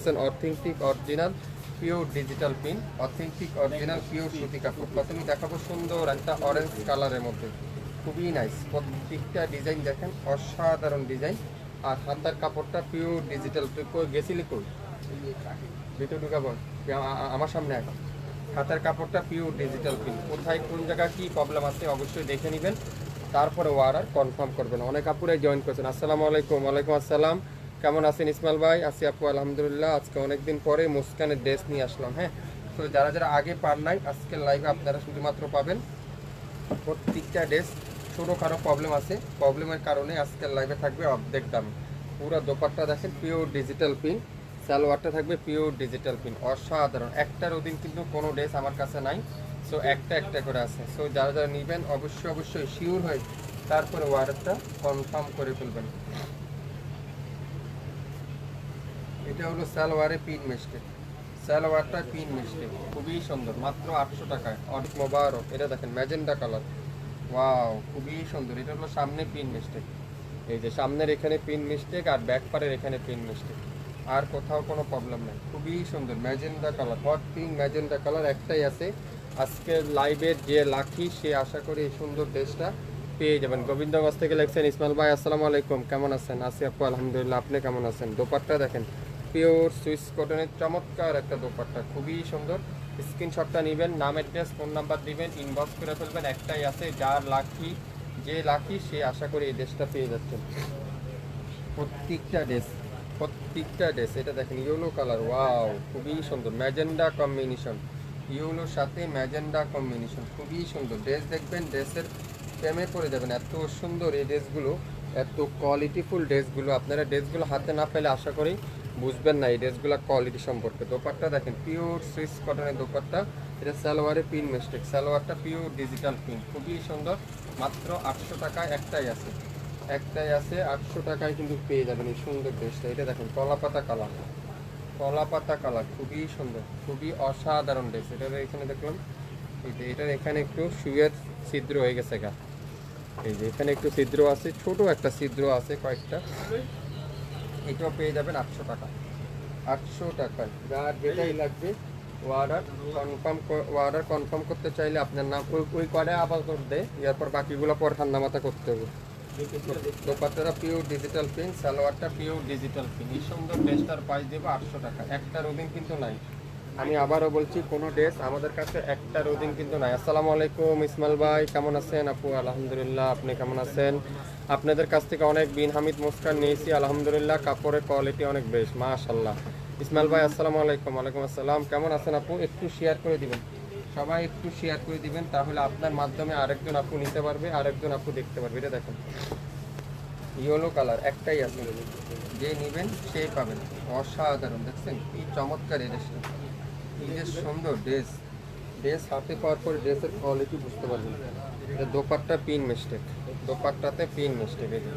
100% authentic original pure digital pin, authentic original pure সুতি কাপড়। প্রথমে দেখাবো সুন্দর একটা অরেঞ্জ কালারের মধ্যে, খুবই নাইস। প্রত্যেকটা ডিজাইন দেখেন অসাধারণ ডিজাইন। আর হাতার কাপড়টা পিওর ডিজিটাল। তুই গেছিলি কই? ভিতরে ঢুকাবো আমার সামনে এখন। হাতার কাপড়টা পিওর ডিজিটাল পিন। কোথায় কোন জায়গায় কী প্রবলেম আছে অবশ্যই দেখে নেবেন, তারপরে অর্ডার কনফার্ম করবেন। অনেক আপুরাই জয়েন করছেন। আসসালামু আলাইকুম। ওয়ালাইকুম আসসালাম। কেমন আছেন ইসমাইল ভাই? আছি আপু আলহামদুলিল্লাহ। আজকে অনেকদিন পরে মুস্কানের ড্রেস নিয়ে আসলাম। হ্যাঁ, তো যারা যারা আগে পার নাই আজকের লাইভে আপনারা শুধুমাত্র পাবেন। প্রত্যেকটা ড্রেস ছোটোখাটো প্রবলেম আছে, প্রবলেমের কারণে আজকের লাইভে থাকবে অর্ধেক দাম। পুরো দোপাট্টা দেখেন পিওর ডিজিটাল পিন, সালোয়ারটা থাকবে পিওর ডিজিটাল পিন, অসাধারণ। একটার অধীন কিন্তু কোনো ড্রেস আমার কাছে নাই, সো একটা একটা করে আছে। সো যারা যারা নেবেন অবশ্যই অবশ্যই শিওর হয়ে তারপরে অর্ডারটা কনফার্ম করে ফেলবেন। এটা হলো সালোয়ারে পিন মিস্টেক, সালোয়ারটা পিন মিস্টেক, খুবই সুন্দর, মাত্র 800 টাকায়। অনেক মোবারক। এটা দেখেন ম্যাজেন্ডা কালার, ওয়াও খুবই সুন্দর। এটা হলো সামনে পিন মিস্টেক, এই যে সামনের এখানে পিন মিস্টেক আর ব্যাক পারের এখানে পিন মিস্টেক, আর কোথাও কোনো প্রবলেম নেই। খুবই সুন্দর magenta colour, hot pink magenta colour একটাই আছে। আজকের লাইভের যে লাকি সে আশা করি এই সুন্দর ড্রেসটা পেয়ে যাবেন। গোবিন্দগঞ্জ থেকে লিখছেন ইসমাইল ভাই আসসালামু আলাইকুম, কেমন আছেন? আছি আপু আলহামদুলিল্লাহ, আপনি কেমন আছেন? দোপাট্টা দেখেন পিওর সুইস কটনের চমৎকার একটা দোপাট্টা, খুবই সুন্দর। স্ক্রিনশটটা নেবেন, নাম অ্যাড্রেস ফোন নাম্বার দিবেন, ইনবক্স করে ফেলবেন। একটাই আছে, যার লাকি যে লাকি সে আশা করি এই ড্রেসটা পেয়ে যাচ্ছেন। প্রত্যেকটা ড্রেস এটা দেখেন ইয়েলো কালার, ওয়াও খুবই সুন্দর। ম্যাজেন্ডা কম্বিনেশন, ইয়েলোর সাথে ম্যাজেন্ডা কম্বিনেশন, খুবই সুন্দর। ড্রেস দেখবেন ড্রেসের প্রেমে পড়ে যাবেন। এত সুন্দর এই ড্রেসগুলো, এত কোয়ালিটিফুল ড্রেসগুলো। আপনারা ড্রেসগুলো হাতে না পেলে আশা করি বুঝবেন না এই ড্রেসগুলো কোয়ালিটি সম্পর্কে। দোপাট্টা দেখেন পিওর সুইস কটনের দোপাট্টা। এটা সালোয়ারে পিন মিস্টেক, সালোয়ারটা পিওর ডিজিটাল পিন, খুবই সুন্দর। মাত্র 800 টাকায় একটাই আছে, 800 টাকায় কিন্তু পেয়ে যাবেন এই সুন্দর ড্রেসটা। এটা দেখেন কলাপাতা কালার, কলাপাতা কালার, খুবই সুন্দর, খুবই অসাধারণ ড্রেস। এটার এখানে দেখলাম এই যে এটার এখানে একটু সুয়ের ছিদ্র হয়ে গেছে গা, এই যে এখানে একটু ছিদ্র আছে, ছোট একটা ছিদ্র আছে কয়েকটা। এটাও পেয়ে যাবেন 800 টাকা, 800 টাকায়। যার যেটাই লাগবে অর্ডার কনফার্ম করতে চাইলে আপনার নাম ওই করে আবার করতে, এরপর বাকিগুলো পর ঠান্ডা মাথা করতে হবে। দোপাট্টাটা পিওর ডিজিটাল পিন, সালোয়ারটা পিওর ডিজিটাল পিন। এই সুন্দর ড্রেসটার প্রাইস দেবো 800 টাকা। একটা রোদিন কিন্তু নাই, আমি আবারও বলছি কোনো ড্রেস আমাদের কাছে একটা রোদিন কিন্তু নাই। আসসালামু আলাইকুম ইসমাইল ভাই, কেমন আছেন? আপু আলহামদুলিল্লাহ, আপনি কেমন আছেন? আপনাদের কাছ থেকে অনেক বিন হামিদ মুস্কান নিয়েছি আলহামদুলিল্লাহ, কাপড়ের কোয়ালিটি অনেক বেশ মাশাআল্লাহ। ইসমাইল ভাই আসসালামু আলাইকুম। ওয়ালাইকুম আসসালাম, কেমন আছেন আপু? একটু শেয়ার করে দিবেন, সবাই একটু শেয়ার করে দিবেন, তাহলে আপনার মাধ্যমে আরেকজন আপু নিতে পারবে, আরেকজন আপু দেখতে পারবে। এটা দেখেন ইয়েলো কালার একটাই আছে, যে নেবেন সেই পাবেন। অসাধারণ, দেখছেন কি চমৎকার এই ড্রেসটা, এই যে সুন্দর ড্রেস। ড্রেস হাতে পাওয়ার পরে ড্রেসের কোয়ালিটি বুঝতে পারবেন। এটা দোপাট্টা পিন মিস্টেক, দোপাট্টাতে পিন মিস্টেক, এই যে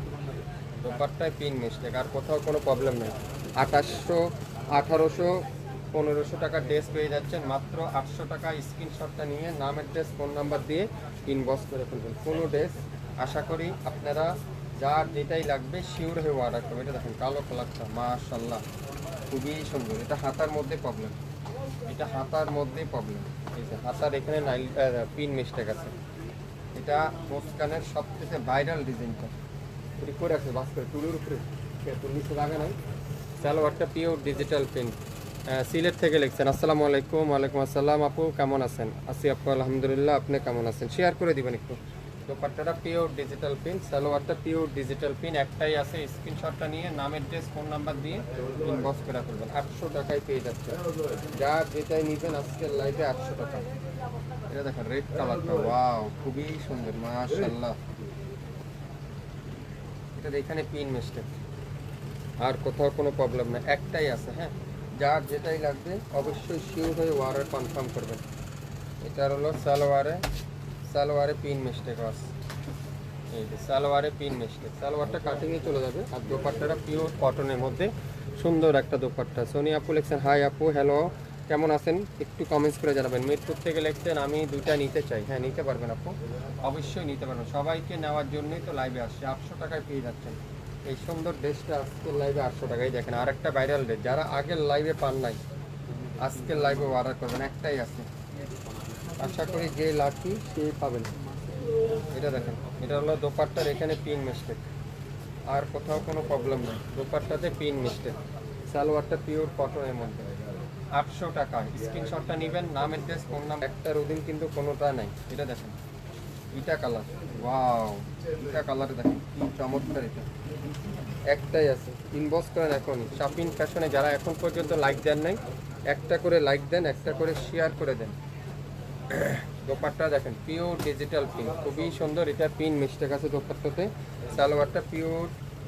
দোপাট্টায় পিন মিস্টেক, আর কোথাও কোনো প্রবলেম নেই। 2800, 1800, 1500 টাকা ড্রেস পেয়ে যাচ্ছেন মাত্র 800 টাকা। স্ক্রিনশটটা নিয়ে নাম অ্যাড্রেস ফোন নাম্বার দিয়ে ইনবক্স করে ফেলবেন। কোনো ড্রেস আশা করি আপনারা যার যেটাই লাগবে শিওর হয়ে অর্ডার করবেন। এটা দেখেন কালো কালারটা মাশাআল্লাহ, খুবই সুন্দর। এটা হাতার মধ্যে প্রবলেম, এটা হাতার মধ্যে প্রবলেম, এই যে হাতার এখানে পিন মিস্টেক আছে। এটা মুস্কানের সবথেকে ভাইরাল ডিজাইনটা করে আছে, বাস করে টুলের উপরে টুল নিচে লাগে নাই। সালোয়ারটা পিওর ডিজিটাল প্রিন্ট। সিলেট থেকে লিখছেন আসসালামু আলাইকুম। ওয়ালাইকুম আসসালাম আপু, কেমন আছেন? আছি আপু আলহামদুলিল্লাহ, আপনি কেমন আছেন? শেয়ার করে দিবেন একটু। দোপাট্টাটা পিওর ডিজিটাল পিন, সালোয়ারটা পিওর ডিজিটাল পিন, একটাই আছে। স্ক্রিনশটটা নিয়ে নাম অ্যাড্রেস ফোন নাম্বার দিয়ে ইনবক্স করে ফেলবেন। 800 টাকায় পেয়ে যাচ্ছে, যার যেটাই নেবেন আজকের লাইভে 800 টাকা। এটা দেখেন রেড কালারটা, ওয়াও খুবই সুন্দর মাশাআল্লাহ। এটা এখানে পিন মিস্টেক, আর কোথাও কোনো প্রবলেম না, একটাই আছে। হ্যাঁ, যার যেটাই লাগবে অবশ্যই শিওর হয়ে অর্ডার কনফার্ম করবেন। এটার হলো সালোয়ারে পিন মিস্টেক আছে, এই যে সালোয়ারে পিন মিস্টেক। সালোয়ারটা কাটিংয়ে চলে যাবে, আর দোপাট্টাটা পিওর কটনের মধ্যে সুন্দর একটা দোপাট্টা। সোনি আপু লিখছেন হাই আপু, হ্যালো, কেমন আছেন? একটু কমেন্টস করে জানাবেন। মিরপুর থেকে লিখছেন আমি দুইটা নিতে চাই। হ্যাঁ, নিতে পারবেন আপু, অবশ্যই নিতে পারবেন। সবাইকে নেওয়ার জন্যই তো লাইভে আসছে। 800 টাকায় পেয়ে যাচ্ছেন, এই সুন্দর ড্রেসটা আজকের লাইভে 800 টাকায় দেখেন। আর একটা ভাইরাল ড্রেস, যারা আগের লাইভে পান নাই আজকের লাইভে অর্ডার করবেন, একটাই আছে। আশা করি যে লাকি সে পাবেন। এটা দেখেন, এটা হলো দোপাট্টার এখানে পিন মিস্টেক, আর কোথাও কোনো প্রবলেম নেই। দোপাট্টাতে পিন মিস্টেক, সালোয়ারটা পিওর কটনের মধ্যে 800 টাকা। স্ক্রিনশটটা নেবেন, নাম অ্যাড্রেস ফোন নাম, একটা রুদিন কিন্তু কোনোটা নাই। এটা দেখেন ইটা কালার, ওয়াও ইটা কালার দেখেন কি চমৎকার। এটা একটাই আছে, ইনবক্স করেন এখনই। শাপিন ফ্যাশনে যারা এখন পর্যন্ত লাইক দেন নাই, একটা করে লাইক দেন, একটা করে শেয়ার করে দেন। দোপাট্টা দেখেন পিওর ডিজিটাল পিন, খুবই সুন্দর। এটা পিন মিস্টেক আছে দোপাট্টাতে। সালোয়ারটা পিওর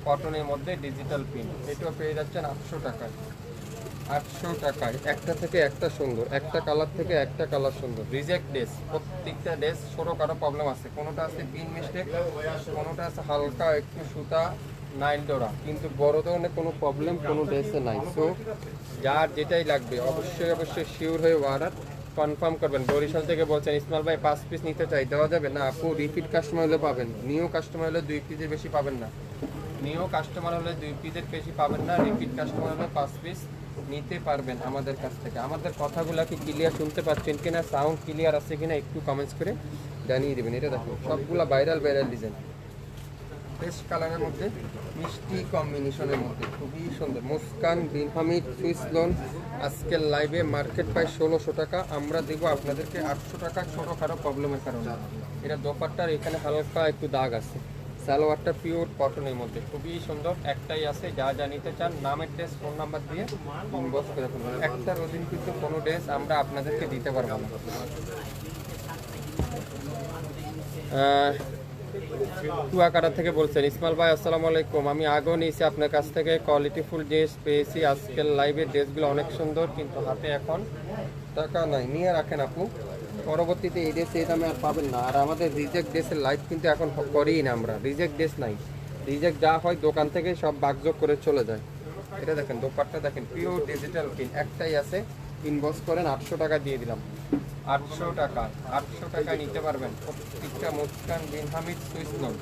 কটনের মধ্যে ডিজিটাল পিন, এটাও পেয়ে যাচ্ছেন 800 টাকায়। 800 টাকায় একটা থেকে একটা সুন্দর, একটা কালার থেকে একটা কালার সুন্দর। রিজেক্ট ড্রেস, প্রত্যেকটা ড্রেস ছোটো কারো প্রবলেম আছে, কোনোটা আছে পিন মিস্টেক, কোনোটা আছে হালকা একটু সুতা নাইল ডোরা, কিন্তু বড় ধরনের কোনো প্রবলেম কোনো ড্রেসে নাই। সো যার যেটাই লাগবে অবশ্যই অবশ্যই শিওর হয়ে অর্ডার কনফার্ম করবেন। বরিশাল থেকে বলছেন ইসমাইল ভাই 5 পিস নিতে চাই, দেওয়া যাবে না আপু? রিপিট কাস্টমার হলে পাবেন, নিউ কাস্টমার হলে 2 পিসের বেশি পাবেন না। নিউ কাস্টমার হলে 2 পিসের বেশি পাবেন না, রিপিট কাস্টমার হলে 5 পিস নিতে পারবেন আমাদের কাছ থেকে। আমাদের কথাগুলো কি ক্লিয়ার শুনতে পাচ্ছেন কিনা, সাউন্ড ক্লিয়ার আছে কিনা একটু কমেন্টস করে জানিয়ে দেবেন। এটা দেখুন সবগুলা ভাইরাল ডিজাইন, পেস্ট কালারের মধ্যে মিষ্টি কম্বিনেশনের মধ্যে খুবই সুন্দর। মুস্কান বিন হামিদ সুইস লোন আজকের লাইভে মার্কেট প্রায় 1600 টাকা, আমরা দেবো আপনাদেরকে 800 টাকা ছোটোখাটো প্রবলেমের কারণে। এটা দোপাট্টার এখানে হালকা একটু দাগ আছে, সালোয়ারটা পিওর কটনের মধ্যে খুবই সুন্দর। একটাই আছে, যা যা নিতে চান নামের ড্রেস ফোন নাম্বার দিয়ে ইনবক্স করে ফেলবেন। একটা রোদিন কিন্তু কোনো ড্রেস আমরা আপনাদেরকে দিতে পারবো না। কুয়াকাটা থেকে বলছেন ইসমাইল ভাই আসসালামু আলাইকুম, আমি আগেও নিয়েছি আপনার কাছ থেকে, কোয়ালিটিফুল ড্রেস পেয়েছি। আজকের লাইভের ড্রেসগুলো অনেক সুন্দর, কিন্তু হাতে এখন টাকা নাই, নিয়ে রাখেন আপু, পরবর্তীতে এই ড্রেস এই দামে আর পাবেন না। আর আমাদের রিজেক্ট ড্রেসের লাইভ কিন্তু এখন করিই না আমরা, রিজেক্ট ড্রেস নাই। রিজেক্ট যা হয় দোকান থেকে সব বাগযোগ করে চলে যায়। এটা দেখেন দোপাট্টা দেখেন পিওর ডিজিটাল পিন, একটাই আছে, ইনবক্স করেন 800 টাকা দিয়ে দিলাম। 800 টাকা, 800 টাকা নিতে পারবেন প্রত্যেকটা। মুস্কান বিন হামিদ সুইস লোন,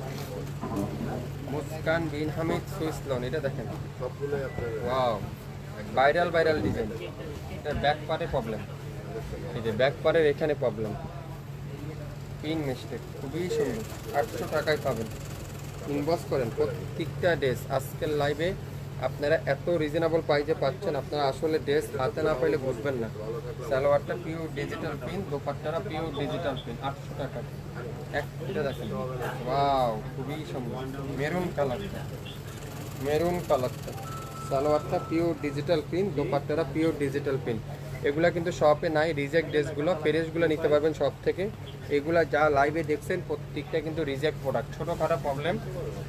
মুস্কান বিন হামিদ সুইস লোন। এটা দেখেন ওয়াও ভাইরাল ডিজাইন। এটা ব্যাক পারে প্রবলেম, এই যে ব্যাক পারের এখানে প্রবলেম, পিন মিস্টেক, খুবই সুন্দর। 800 টাকায় পাবেন, ইনবক্স করেন প্রত্যেকটা ড্রেস। আজকের লাইভে আপনারা এত রিজনেবল প্রাইসে পাচ্ছেন, আপনারা আসলে ড্রেস হাতে না পাইলে বুঝবেন না। সালোয়ারটা পিওর ডিজিটাল পিন, দোপাট্টাটা পিওর ডিজিটাল পিন, 800 টাকা। এটা দেখেন ওয়াও খুবই সুন্দর, মেরুন কালারটা, মেরুন কালারটা। সালোয়ারটা পিওর ডিজিটাল পিন, দোপাট্টাটা পিওর ডিজিটাল পিন। এগুলা কিন্তু শপে নাই, রিজেক্ট ড্রেসগুলো, ফ্রেশগুলো নিতে পারবেন শপ থেকে। এগুলা যা লাইভে দেখছেন প্রত্যেকটা কিন্তু রিজেক্ট প্রোডাক্ট, ছোটোখাটো প্রবলেম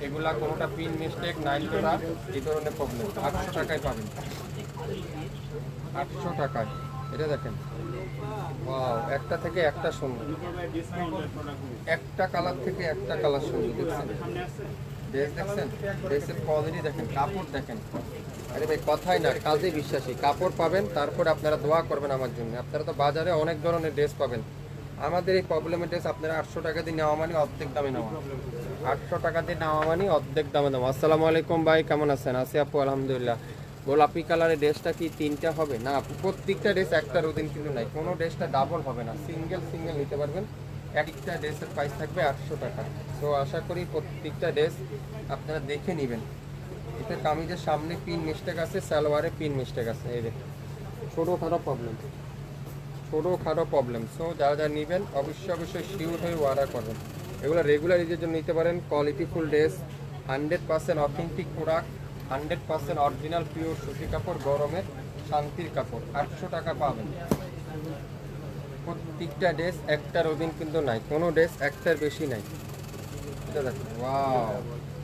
এগুলা, কোনোটা পিন মিস্টেক নাইল করা এই ধরনের প্রবলেম। 800 টাকায় পাবেন, 800 টাকায়। এটা দেখেন ওয়াও, একটা থেকে একটা সুন্দর, একটা কালার থেকে একটা কালার সুন্দর। দেখছেন ড্রেস, দেখছেন ড্রেসের কোয়ালিটি দেখেন, কাপড় দেখেন। আরে ভাই কথাই না, কাজে বিশ্বাসী। কাপড় পাবেন, তারপর আপনারা দোয়া করবেন আমার জন্য। আপনারা তো বাজারে অনেক ধরনের ড্রেস পাবেন, আমাদের এই প্রবলেমের ড্রেস আপনারা 800 টাকা দিয়ে নেওয়া মানে অর্ধেক দামে নেওয়া, 800 টাকা দিয়ে নেওয়া মানে অর্ধেক দামে নেওয়া। আসসালামু আলাইকুম ভাই, কেমন আছেন? আছি আপু আলহামদুলিল্লাহ। গোলাপি কালারের ড্রেসটা কি 3টা হবে? না আপু, প্রত্যেকটা ড্রেস একটা রুদিন কিন্তু নাই, কোনো ড্রেসটা ডাবল হবে না, সিঙ্গেল সিঙ্গেল নিতে পারবেন। একটা ড্রেসের প্রাইস থাকবে 800 টাকা। তো আশা করি প্রত্যেকটা ড্রেস আপনারা দেখে নেবেন। এটা কামিজের সামনে পিন মিস্টেক আছে, সালোয়ারে পিন মিস্টেক আছে, এই যে ছোটোখাটো প্রবলেম, ছোটোখাটো প্রবলেম। সো যারা যারা নেবেন অবশ্যই অবশ্যই শিওর হয়ে অর্ডার করবেন। এগুলো রেগুলার ইউজের জন্য নিতে পারেন। Qualityful dress, 100% authentic product, 100% original pure সুতি কাপড়, গরমের শান্তির কাপড়। 800 টাকা পাবেন প্রত্যেকটা ড্রেস, একটা রবিন কিন্তু নাই, কোনো ড্রেস একটার বেশি নাই। এটা দেখেন ওয়াও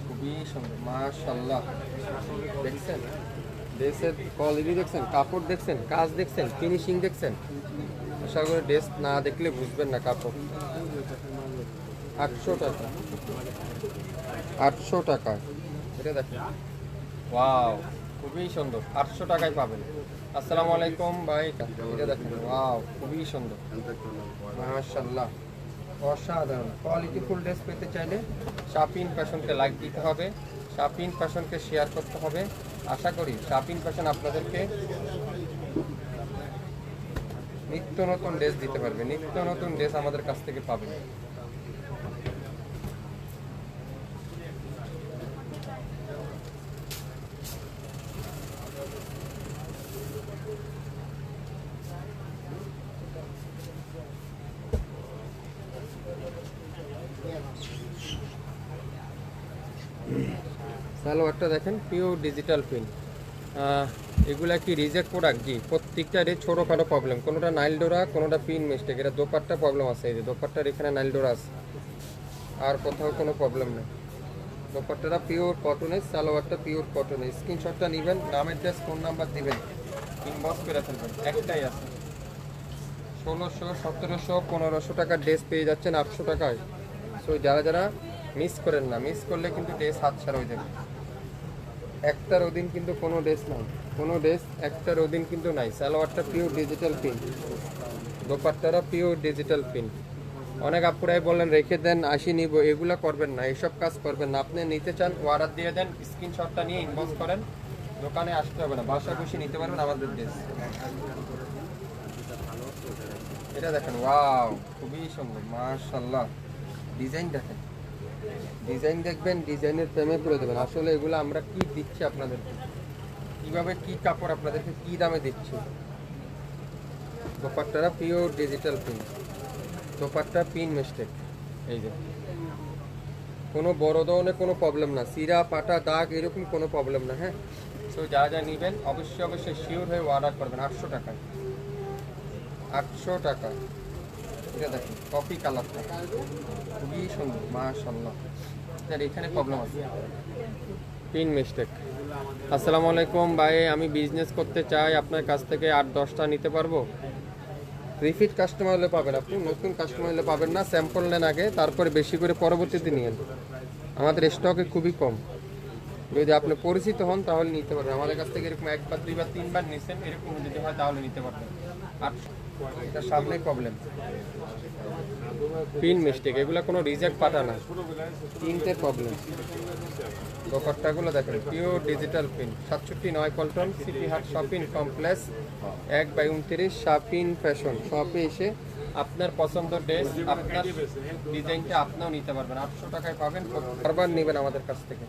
খুবই সুন্দর মাশাআল্লাহ। দেখছেন ড্রেসের কোয়ালিটি, দেখছেন কাপড়, দেখছেন কাজ, দেখছেন ফিনিশিং, দেখছেন। আশা করি ড্রেস না দেখলে বুঝবেন না কাপড়। 800 টাকা, 800 টাকা। এটা দেখেন ওয়াও খুবই সুন্দর, 800 টাকায় পাবেন। আসসালামু আলাইকুম ভাই, এটা দেখেন ওয়াও খুবই সুন্দর মাশাআল্লাহ, অসাধারণ। কোয়ালিটিফুল ড্রেস পেতে চাইলে শাপিন ফ্যাশনকে লাইক দিতে হবে। শাপিন ফ্যাশনকে শেয়ার করতে হবে। আশা করি শাপিন ফ্যাশন আপনাদেরকে নিত্য নতুন ড্রেস দিতে পারবে, নিত্য নতুন ড্রেস আমাদের কাছ থেকে পাবেন। সালোয়ারটা দেখেন পিওর ডিজিটাল প্রিন্ট। এগুলা কি রিজেক্ট প্রোডাক্ট? জি, প্রত্যেকটারই ছোটোখাটো প্রবলেম, কোনোটা নাইল ডোরা, কোনোটা পিন মিস্টেক। এটা দোপাট্টা প্রবলেম আছে, এই যে দোপাট্টার এখানে নাইল ডোরা আছে, আর কোথাও কোনো প্রবলেম নেই। দোপাট্টাটা পিওর কটনের, সালোয়ারটা পিওর কটনের। স্ক্রিনশটটা নেবেন, নামের ড্রেস, ফোন নাম্বার দিবেন, ইনবক্স করে ফেলবেন। একটাই আছে, 1600, 1700, 1500 টাকার ড্রেস পেয়ে যাচ্ছেন 800 টাকায়। সো যারা যারা মিস করেন না, মিস করলে কিন্তু ড্রেস হাতছাড়া হয়ে যাবে। একটার অধীন কিন্তু কোনো ড্রেস নাই, কোনো ড্রেস একটার অধীন কিন্তু নাই। সালোয়ারটা পিওর ডিজিটাল প্রিন্ট, দোপাট্টারা পিওর ডিজিটাল প্রিন্ট। অনেক আপুরাই বললেন রেখে দেন, আসি নিব, এগুলো করবেন না, এইসব কাজ করবেন না। আপনি নিতে চান অর্ডার দিয়ে দেন, স্ক্রিনশটটা নিয়ে ইনবক্স করেন, দোকানে আসতে হবে না, বাসায় বসে নিতে পারবেন আমাদের ড্রেস। এটা দেখেন, ওয়াও, খুবই সুন্দর, মাশাআল্লাহ। ডিজাইন দেখেন, ডিজাইন দেখবেন, ডিজাইনের প্রেমে পড়ে দেবেন। আসলে এগুলো আমরা কি দিচ্ছি আপনাদেরকে, কিভাবে কি কাপড় আপনাদেরকে কি দামে দিচ্ছি। দোপাট্টারা pure digital print, dupatta pin mistake. এই যে কোনো বড় ধরনের কোনো প্রবলেম না, সিরা পাটা দাগ এরকম কোনো প্রবলেম না। হ্যাঁ, তো যা যা নেবেন অবশ্যই অবশ্যই শিওর হয়ে অর্ডার করবেন। 800 টাকায়, 800 টাকা। এটা দেখেন কফি কালারটা খুবই সুন্দর, মাশাআল্লাহ। এখানে প্রবলেম আছে, পিন মিস্টেক। আসসালামু আলাইকুম ভাই, আমি বিজনেস করতে চাই, আপনার কাছ থেকে 8-10টা নিতে পারবো? রিপিট কাস্টমার হলে পাবেন আপনি, নতুন কাস্টমার হলে পাবেন না। স্যাম্পল নেন আগে, তারপরে বেশি করে পরবর্তীতে নিয়েন। আমাদের স্টকে খুবই কম, যদি আপনি পরিচিত হন তাহলে নিতে পারবেন। আমাদের কাছ থেকে এরকম 1বার 2বার 3বার নিছেন, এরকম যদি হয় তাহলে নিতে পারবেন। আর এটা সামনে প্রবলেম, পিন মিস্টেক, এগুলো কোনো রিজেক্ট পাটা না, তিনটে প্রবলেম। দোপাট্টাগুলো দেখেন pure digital print. 67 Paltan, city হাট শপিং কমপ্লেক্স, 1/29, শাপিন ফ্যাশন। শপে এসে আপনার পছন্দের ড্রেস, আপনার ডিজাইনটা আপনিও নিতে পারবেন। 800 টাকায় পাবেন, বারবার নেবেন আমাদের কাছ থেকে।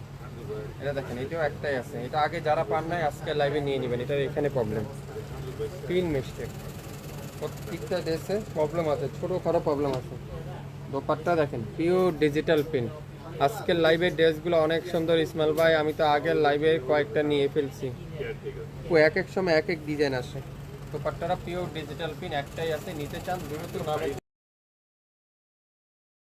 এটা দেখেন, এটাও একটাই আছে, এটা আগে যারা পান নাই আজকে লাইভে নিয়ে নেবেন। এটার এখানে প্রবলেম, পিন মিস্টেক। প্রত্যেকটা ড্রেসে প্রবলেম আছে, ছোটোখাটো প্রবলেম আছে। দোপাট্টা দেখেন পিওর ডিজিটাল প্রিন্ট। আজকের লাইভের ড্রেসগুলো অনেক সুন্দর ইসমাইল ভাই, আমি তো আগের লাইভে কয়েকটা নিয়ে ফেলছি। ও এক এক সময় এক এক ডিজাইন আসে। দোপাট্টাটা পিওর ডিজিটাল প্রিন্ট একটাই আছে, নিতে চান দ্রুত নামে